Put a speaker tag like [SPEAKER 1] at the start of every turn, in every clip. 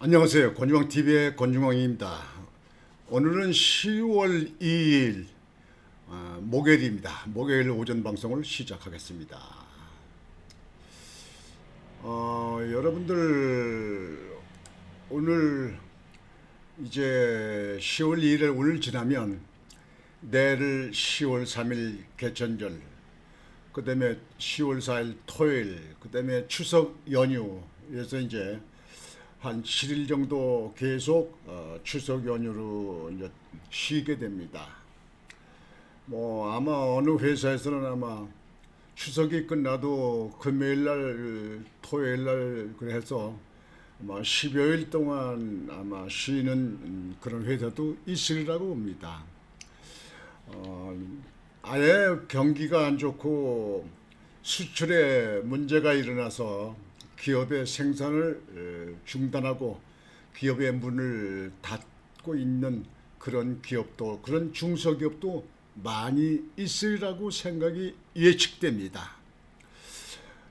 [SPEAKER 1] 안녕하세요. 권중왕TV의 권중왕입니다. 오늘은 10월 2일 목요일입니다. 목요일 오전 방송을 시작하겠습니다. 여러분들 오늘 이제 10월 2일을 오늘 지나면 내일 10월 3일 개천절, 그 다음에 10월 4일 토요일, 그 다음에 추석 연휴에서 이제 한 7일 정도 계속 추석 연휴로 이제 쉬게 됩니다. 뭐 아마 어느 회사에서는 아마 추석이 끝나도 금요일 날, 토요일 날 그래서 아마 10여일 동안 아마 쉬는 그런 회사도 있으리라고 봅니다. 아예 경기가 안 좋고 수출에 문제가 일어나서 기업의 생산을 중단하고 기업의 문을 닫고 있는 그런 기업도, 그런 중소기업도 많이 있으리라고 생각이 예측됩니다.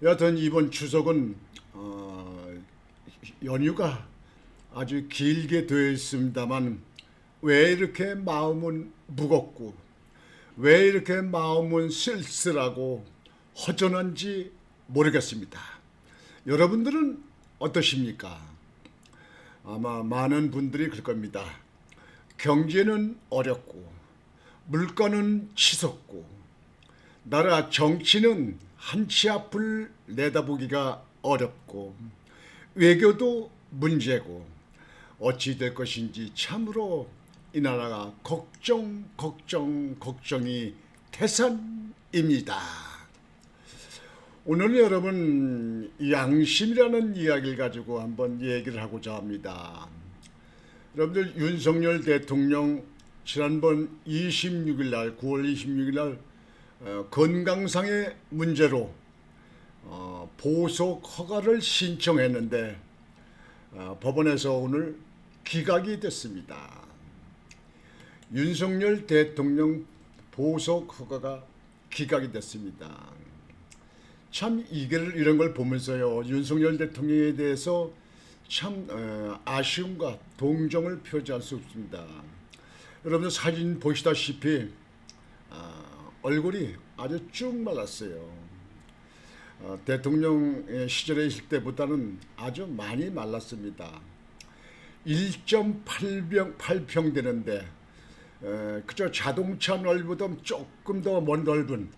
[SPEAKER 1] 여하튼 이번 추석은 연휴가 아주 길게 되어 있습니다만 왜 이렇게 마음은 무겁고 왜 이렇게 마음은 쓸쓸하고 허전한지 모르겠습니다. 여러분들은 어떠십니까? 아마 많은 분들이 그럴 겁니다. 경제는 어렵고 물가는 치솟고 나라 정치는 한치 앞을 내다보기가 어렵고 외교도 문제고 어찌 될 것인지 참으로 이 나라가 걱정이 태산입니다. 오늘 여러분 양심이라는 이야기를 가지고 한번 얘기를 하고자 합니다. 여러분들 윤석열 대통령 지난번 26일 날 9월 26일 날 건강상의 문제로 보석 허가를 신청했는데 법원에서 오늘 기각이 됐습니다. 윤석열 대통령 보석 허가가 기각이 됐습니다. 참 이런 걸 보면서요, 윤석열 대통령에 대해서 참 아쉬움과 동정을 표시할 수 없습니다. 여러분들 사진 보시다시피 얼굴이 아주 쭉 말랐어요. 대통령 시절에 있을 때보다는 아주 많이 말랐습니다. 1.8평 되는데 그저 자동차 넓이보다 조금 더 넓은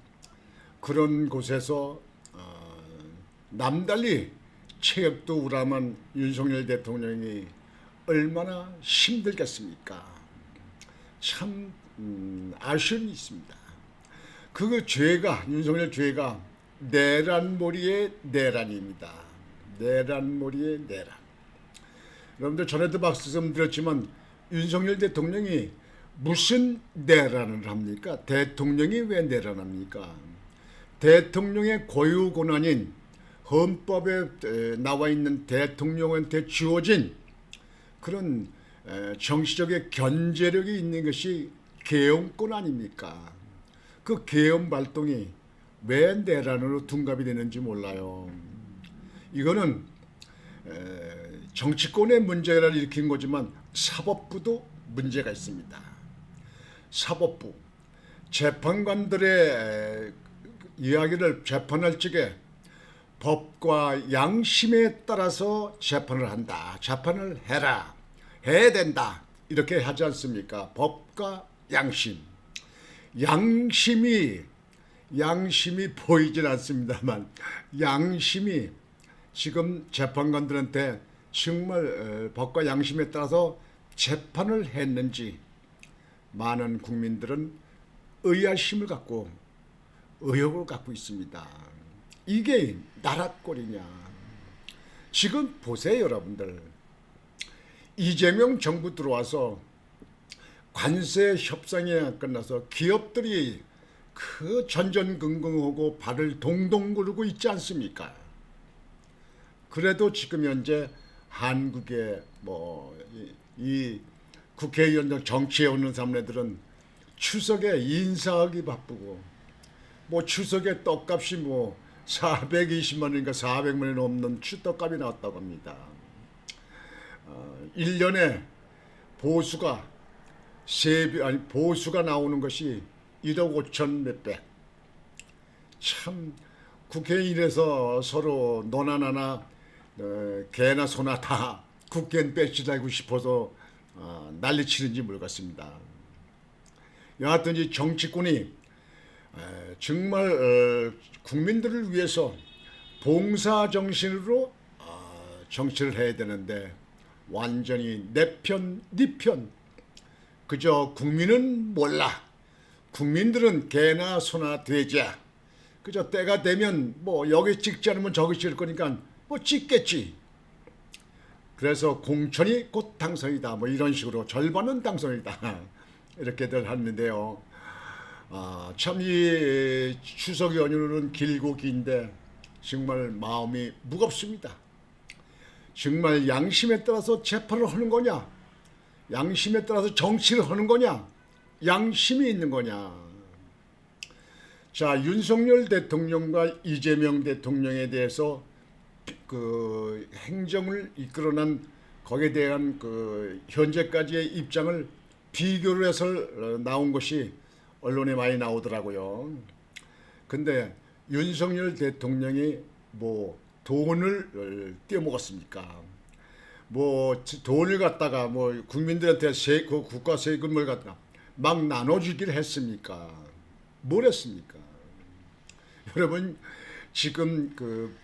[SPEAKER 1] 그런 곳에서 남달리 체격도 우람한 윤석열 대통령이 얼마나 힘들겠습니까? 참 아쉬움이 있습니다. 그 죄가, 윤석열 죄가 내란몰이의 내란입니다. 내란몰이의 내란. 여러분들 전에도 말씀드렸지만 윤석열 대통령이 무슨 내란을 합니까? 대통령이 왜 내란합니까? 대통령의 고유 권한인 헌법에 나와 있는 대통령한테 주어진 그런 정치적인 견제력이 있는 것이 계엄권 아닙니까? 그 계엄 발동이 왜 내란으로 둔갑이 되는지 몰라요. 이거는 정치권의 문제를 일으킨 거지만 사법부도 문제가 있습니다. 사법부, 재판관들의 이야기를 재판할 적에 법과 양심에 따라서 재판을 한다. 재판을 해야 된다. 이렇게 하지 않습니까? 법과 양심. 양심이 보이진 않습니다만 양심이 지금 재판관들한테 정말 법과 양심에 따라서 재판을 했는지 많은 국민들은 의아심을 갖고 의혹을 갖고 있습니다. 이게 나라 꼴이냐. 지금 보세요, 여러분들. 이재명 정부 들어와서 관세 협상이 끝나서 기업들이 그 전전긍긍하고 발을 동동 구르고 있지 않습니까? 그래도 지금 현재 한국의 이 국회의원 정치에 오는 사람들은 추석에 인사하기 바쁘고 추석에 떡값이 420만 원인가 400만 원이 넘는 떡값이 나왔다고 합니다. 1년에 보수가 보수가 나오는 것이 1억 5천 몇백. 참 국회의원에서 서로 너나나나 개나 소나 다 국회의원 배지 달고 싶어서 난리치는지 모르겠습니다. 여하튼 이 정치권이 정말 국민들을 위해서 봉사정신으로 정치를 해야 되는데 완전히 내 편, 네 편. 그저 국민은 몰라. 국민들은 개나 소나 돼지야. 그저 때가 되면 뭐 여기 찍지 않으면 저기 찍을 거니까 뭐 찍겠지. 그래서 공천이 곧 당선이다. 뭐 이런 식으로 절반은 당선이다. 이렇게들 하는데요. 참 이 추석 연휴는 길고 긴데 정말 마음이 무겁습니다. 정말 양심에 따라서 재판을 하는 거냐? 양심에 따라서 정치를 하는 거냐? 양심이 있는 거냐? 자, 윤석열 대통령과 이재명 대통령에 대해서 그 행정을 이끌어난 거기에 대한 그 현재까지의 입장을 비교를 해서 나온 것이 언론에 많이 나오더라고요. 근데 윤석열 대통령이 뭐 돈을 떼먹었습니까? 뭐 돈을 갖다가 뭐 국민들한테 그 국가 세금을 갖다가 막 나눠주기를 했습니까? 뭘 했습니까? 여러분 지금 그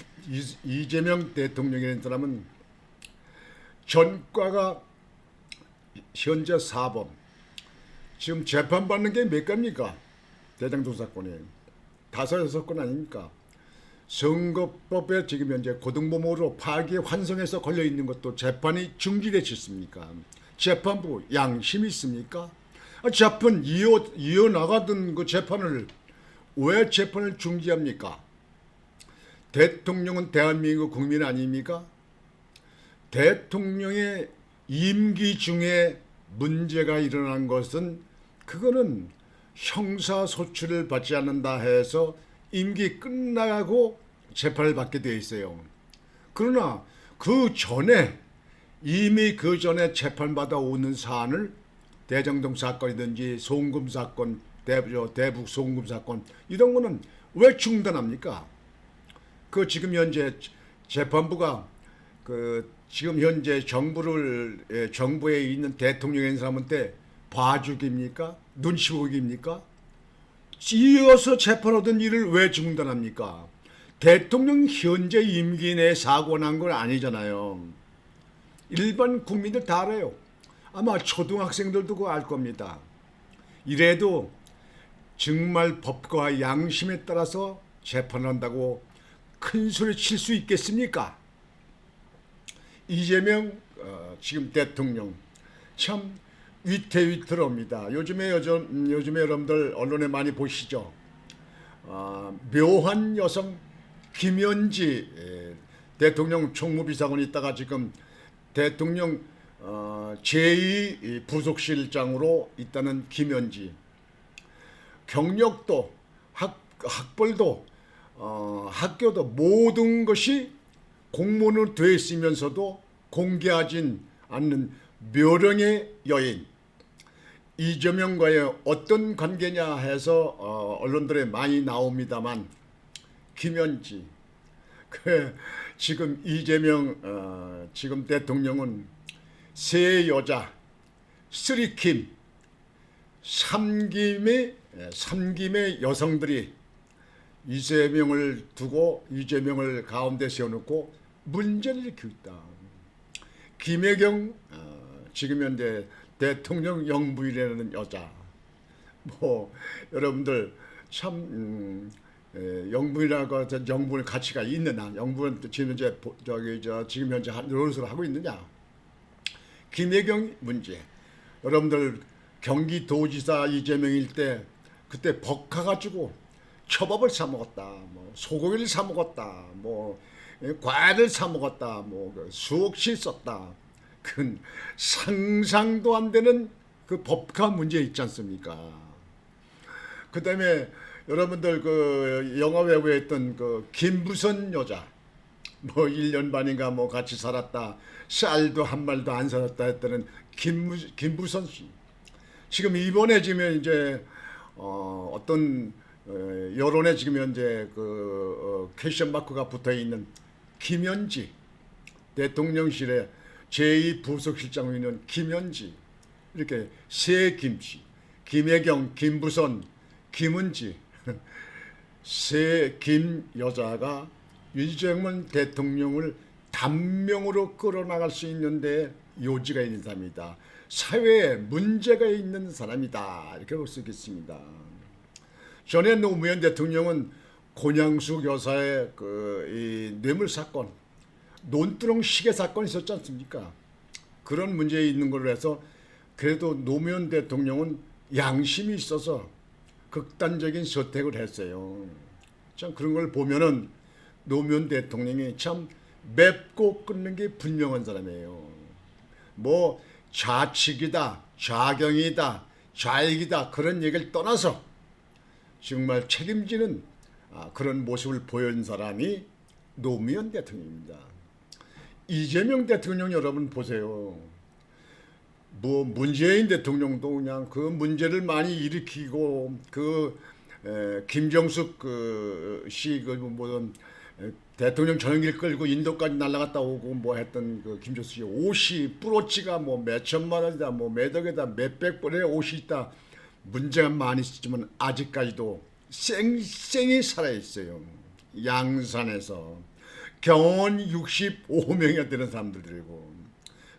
[SPEAKER 1] 이재명 대통령이라는 사람은 전과가 현재 4범 지금 재판받는 게 몇 건입니까? 대장동 사건에 5, 6건 아닙니까? 선거법에 지금 현재 고등법원으로 파기환송해서 걸려있는 것도 재판이 중지되셨습니까? 재판부 양심이 있습니까? 재판 이어나가던 그 재판을 왜 재판을 중지합니까? 대통령은 대한민국 국민 아닙니까? 대통령의 임기 중에 문제가 일어난 것은 그거는 형사소출을 받지 않는다 해서 임기 끝나고 재판을 받게 되어 있어요. 그러나 그 전에 이미 그 전에 재판받아 오는 사안을 대장동 사건이든지 송금 사건, 대북 송금 사건 이런 거는 왜 중단합니까? 그 지금 현재 재판부가 그 지금 현재 정부에 있는 대통령인 사람한테 봐주기입니까? 눈치 보기입니까? 이어서 재판하던 일을 왜 중단합니까? 대통령 현재 임기 내에 사고 난 건 아니잖아요. 일반 국민들 다 알아요. 아마 초등학생들도 그거 알 겁니다. 이래도 정말 법과 양심에 따라서 재판한다고 큰 소리 칠 수 있겠습니까? 이재명 지금 대통령 참 위태위태합니다. 요즘에 여러분들 언론에 많이 보시죠. 묘한 여성 김현지 대통령 총무비서관이 있다가 지금 대통령 제2 부속실장으로 있다는 김현지. 경력도 학벌도 학교도 모든 것이 공무원으로 되어 있으면서도 공개하진 않는 묘령의 여인. 이재명과의 어떤 관계냐 해서 언론들에 많이 나옵니다만 김현지 지금 이재명 지금 대통령은 세 여자 쓰리킴 삼김의 여성들이 이재명을 두고 이재명을 가운데 세워놓고 문제를 일으키고 있다. 김혜경 지금 현재 대통령 영부인이라는 여자 뭐 여러분들 참 영부인하고 영부인 가치가 있느냐? 영부인 지금 현재 지금 현재 노릇을 하고 있느냐? 김혜경 문제. 여러분들 경기도지사 이재명일 때 그때 벅가가지고 초밥을 사 먹었다, 뭐 소고기를 사 먹었다, 뭐 과일을 사 먹었다, 뭐 수억씩 썼다. 그건 상상도 안 되는 그 법과 문제 있지 않습니까? 그다음에 여러분들 그 영화 배우에 있던 그 김부선 여자, 뭐 1년 반인가 뭐 같이 살았다. 쌀도 한 말도 안 살았다 했다는 김부선 씨. 지금 이번에 지금 이제 어떤 여론에 지금 현재 퀘션 마크가 붙어 있는 김현지 대통령실의 제2부속실장으로 있는 김현지, 이렇게 세 김씨, 김혜경, 김부선, 김은지 세 김 여자가 윤석열 대통령을 단명으로 끌어나갈 수 있는데 요지가 있는 사람이다. 사회에 문제가 있는 사람이다. 이렇게 볼 수 있겠습니다. 전에 노무현 대통령은 권양숙 여사의 이 뇌물 사건, 논두렁 시계 사건이 있었지 않습니까? 그런 문제에 있는 걸로 해서 그래도 노무현 대통령은 양심이 있어서 극단적인 선택을 했어요. 참 그런 걸 보면은 노무현 대통령이 참 맵고 끓는 게 분명한 사람이에요. 뭐 좌측이다, 좌경이다, 좌익이다 그런 얘기를 떠나서 정말 책임지는 그런 모습을 보여준 사람이 노무현 대통령입니다. 이재명 대통령 여러분 보세요. 뭐 문재인 대통령도 그냥 그 문제를 많이 일으키고 김정숙 씨 뭐든 대통령 전용기를 끌고 인도까지 날아갔다 오고 뭐 했던 김정숙 씨 옷이 뿌로치가 뭐 몇천만 원이다 뭐 몇억에다 몇백 벌의 옷이 있다. 문제가 많이 있지만 아직까지도 쌩쌩이 살아있어요. 양산에서 경원 65명이 되는 사람들이고.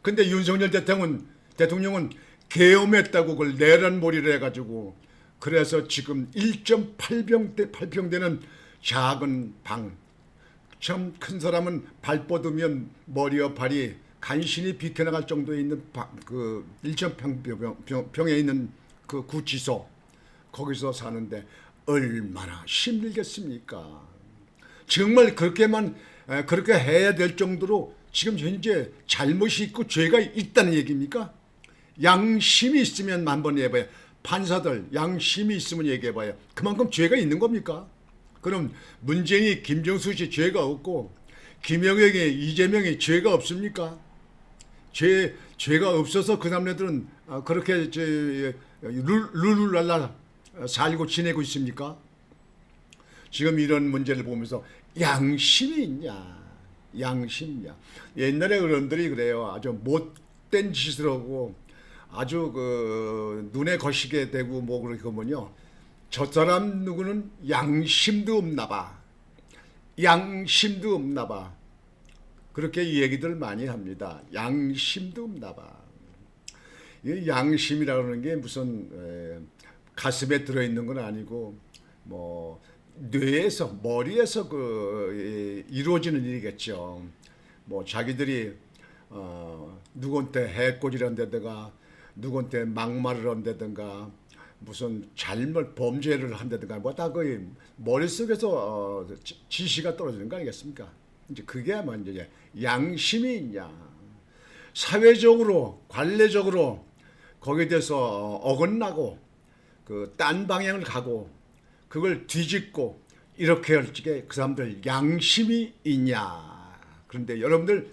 [SPEAKER 1] 근데 윤석열 대통령은 계엄했다고 그걸 내란몰이를 해가지고 그래서 지금 1.8평 되는 작은 방, 참 큰 사람은 발 뻗으면 머리와 발이 간신히 비켜나갈 정도에 있는 그 1.8평에 있는 그 구치소, 거기서 사는데 얼마나 힘들겠습니까? 정말 그렇게 해야 될 정도로 지금 현재 잘못이 있고 죄가 있다는 얘기입니까? 양심이 있으면 한번 해봐요. 판사들 양심이 있으면 얘기해봐요. 그만큼 죄가 있는 겁니까? 그럼 문재인이 김정수 씨 죄가 없고 김영혁이 이재명이 죄가 없습니까? 죄가 없어서 그 사람들은 그렇게 룰루랄라 살고 지내고 있습니까? 지금 이런 문제를 보면서 양심이 있냐? 양심이냐? 옛날에 어른들이 그래요. 아주 못된 짓을 하고 아주 눈에 거시게 되고 뭐 그렇게 하면요. 저 사람 누구는 양심도 없나 봐. 양심도 없나 봐. 그렇게 얘기들 많이 합니다. 양심도 없나 봐. 이 양심이라고 하는 게 무슨 가슴에 들어있는 건 아니고 뭐 뇌에서 머리에서 이루어지는 일이겠죠. 뭐 자기들이 누구한테 해코지를 한다든가 누구한테 막말을 한다든가 무슨 범죄를 한다든가 뭐 다 거의 머릿속에서 지시가 떨어지는 거 아니겠습니까? 이제 그게 아마 이제 양심이 있냐. 사회적으로 관례적으로 거기에 대해서 어긋나고 딴 방향을 가고 그걸 뒤집고 이렇게 할 적에 그 사람들 양심이 있냐. 그런데 여러분들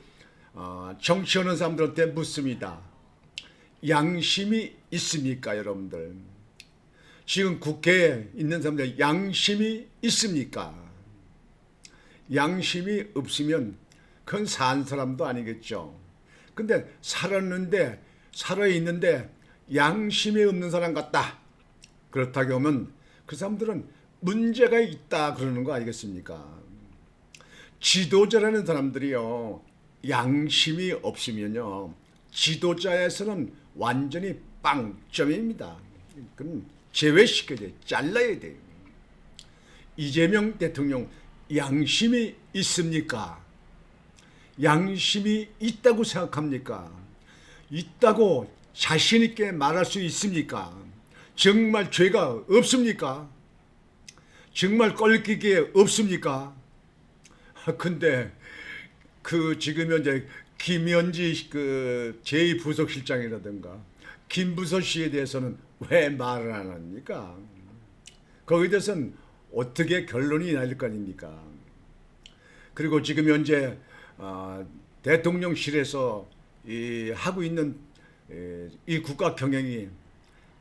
[SPEAKER 1] 정치하는 사람들한테 묻습니다. 양심이 있습니까, 여러분들? 지금 국회에 있는 사람들 양심이 있습니까? 양심이 없으면 그건 산 사람도 아니겠죠. 근데 살아있는데 양심이 없는 사람 같다. 그렇다고 하면 그 사람들은 문제가 있다 그러는 거 아니겠습니까? 지도자라는 사람들이요. 양심이 없으면요. 지도자에서는 완전히 빵점입니다. 그럼 제외시켜야 돼요. 잘라야 돼요. 이재명 대통령 양심이 있습니까? 양심이 있다고 생각합니까? 있다고 자신 있게 말할 수 있습니까? 정말 죄가 없습니까? 정말 껄기게 없습니까? 근데 지금 현재 김현지 제2부속실장이라든가 김부선 씨에 대해서는 왜 말을 안 합니까? 거기에 대해서는 어떻게 결론이 날 거 아닙니까? 그리고 지금 현재 대통령실에서 하고 있는 이 국가 경영이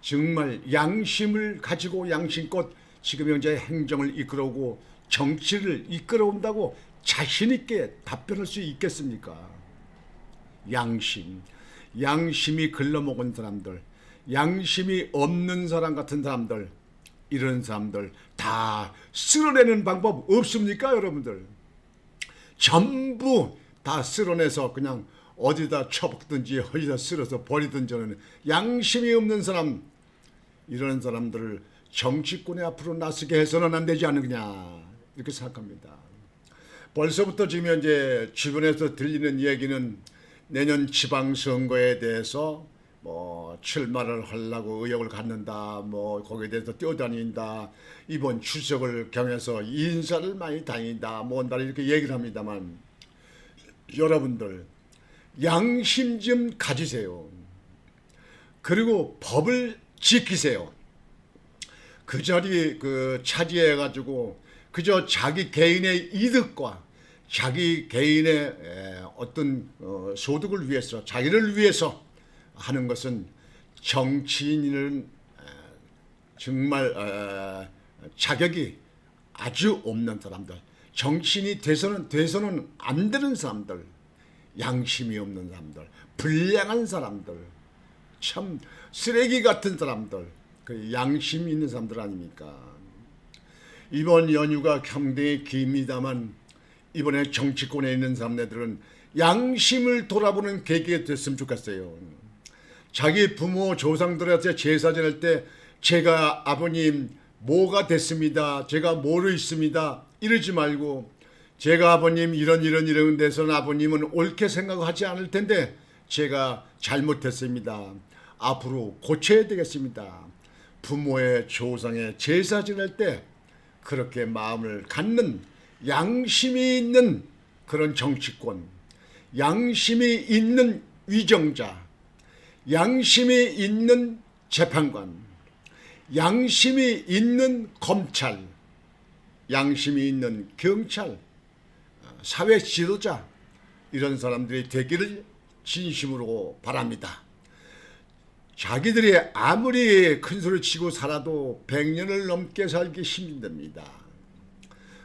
[SPEAKER 1] 정말 양심을 가지고 양심껏 지금 현재 행정을 이끌어오고 정치를 이끌어온다고 자신 있게 답변할 수 있겠습니까? 양심이 글러먹은 사람들, 양심이 없는 사람 같은 사람들, 이런 사람들 다 쓸어내는 방법 없습니까, 여러분들? 전부 다 쓸어내서 그냥 어디다 처박든지 어디다 쓸어서 버리든지는 양심이 없는 사람, 이런 사람들을 정치권에 앞으로 나서게 해서는 안 되지 않느냐, 이렇게 생각합니다. 벌써부터 지금 현재 주변에서 들리는 얘기는 내년 지방선거에 대해서 출마를 하려고 의욕을 갖는다, 거기에 대해서 뛰어다닌다, 이번 추석을 경해서 인사를 많이 다닌다, 뭔다 이렇게 얘기를 합니다만, 여러분들 양심 좀 가지세요. 그리고 법을 지키세요. 그 자리 차지해 가지고 그저 자기 개인의 이득과 자기 개인의 어떤 소득을 위해서, 자기를 위해서 하는 것은 정치인은 정말 자격이 아주 없는 사람들, 정치인이 돼서는 안 되는 사람들, 양심이 없는 사람들, 불량한 사람들, 참 쓰레기 같은 사람들, 그 양심 있는 사람들 아닙니까? 이번 연휴가 상당히 깁니다만 이번에 정치권에 있는 사람들은 양심을 돌아보는 계기가 됐으면 좋겠어요. 자기 부모 조상들한테 제사 지낼 때 제가 아버님 뭐가 됐습니다, 제가 뭐로 있습니다 이러지 말고, 제가 아버님 이런 데서는 아버님은 옳게 생각하지 않을 텐데 제가 잘못했습니다, 앞으로 고쳐야 되겠습니다. 부모의 조상의 제사 지낼 때 그렇게 마음을 갖는 양심이 있는 그런 정치권, 양심이 있는 위정자, 양심이 있는 재판관, 양심이 있는 검찰, 양심이 있는 경찰, 사회 지도자, 이런 사람들이 되기를 진심으로 바랍니다. 자기들이 아무리 큰 소리 치고 살아도 100년을 넘게 살기 힘듭니다.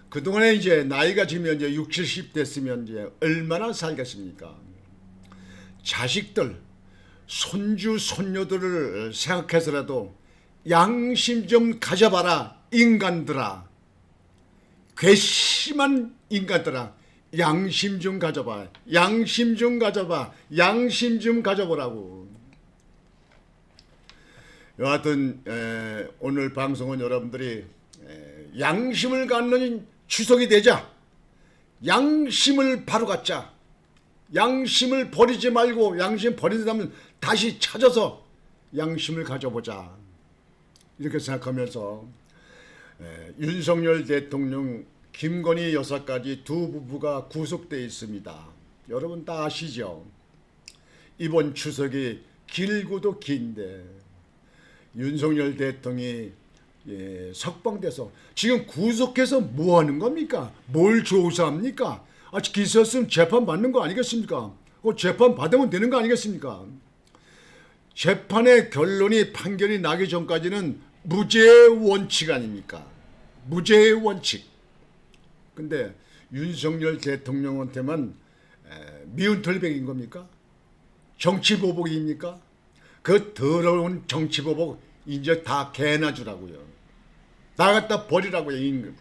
[SPEAKER 1] 그동안에 이제 나이가 지금 현재 60, 70 됐으면 이제 얼마나 살겠습니까? 자식들, 손주, 손녀들을 생각해서라도 양심 좀 가져봐라, 인간들아. 괘씸한 인간들아, 양심 좀 가져봐. 양심 좀 가져봐. 양심 좀 가져보라고. 여하튼 오늘 방송은 여러분들이 양심을 갖는 추석이 되자 양심을 바로 갖자. 양심을 버리지 말고, 양심 버린다면 다시 찾아서 양심을 가져보자, 이렇게 생각하면서 윤석열 대통령, 김건희 여사까지 두 부부가 구속되어 있습니다. 여러분 다 아시죠? 이번 추석이 길고도 긴데 윤석열 대통령이 석방돼서 지금 구속해서 뭐 하는 겁니까? 뭘 조사합니까? 기소 없으면 재판 받는 거 아니겠습니까? 재판 받으면 되는 거 아니겠습니까? 재판의 결론이, 판결이 나기 전까지는 무죄의 원칙 아닙니까? 무죄의 원칙. 근데 윤석열 대통령한테만 미운 털백인 겁니까? 정치보복입니까? 그 더러운 정치보복 이제 다 개나 주라고요. 나갔다 버리라고요.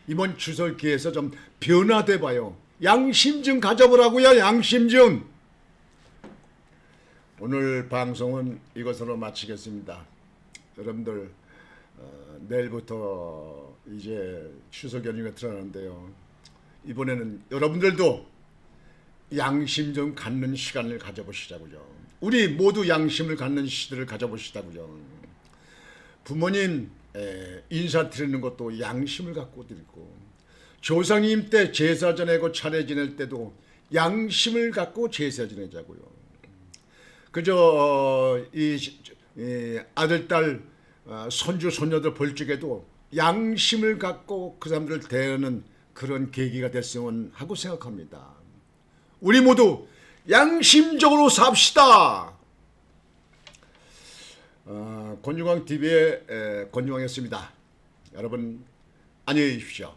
[SPEAKER 1] 이번 추석 기회에서 좀 변화돼 봐요. 양심 좀 가져보라고요. 양심 좀. 오늘 방송은 이것으로 마치겠습니다. 여러분들 내일부터 이제 추석 연휴가 들어가는데요. 이번에는 여러분들도 양심 좀 갖는 시간을 가져보시자고요. 우리 모두 양심을 갖는 시대를 가져보시자고요. 부모님 인사드리는 것도 양심을 갖고 드리고, 조상님 때 제사 지내고 차례 지낼 때도 양심을 갖고 제사 지내자고요. 그저 이 아들, 딸, 손주, 손녀들 볼 적에도 양심을 갖고 그 사람들을 대하는 그런 계기가 됐으면 하고 생각합니다. 우리 모두 양심적으로 삽시다. 권중광 TV의 권중광이었습니다. 여러분 안녕히 계십시오.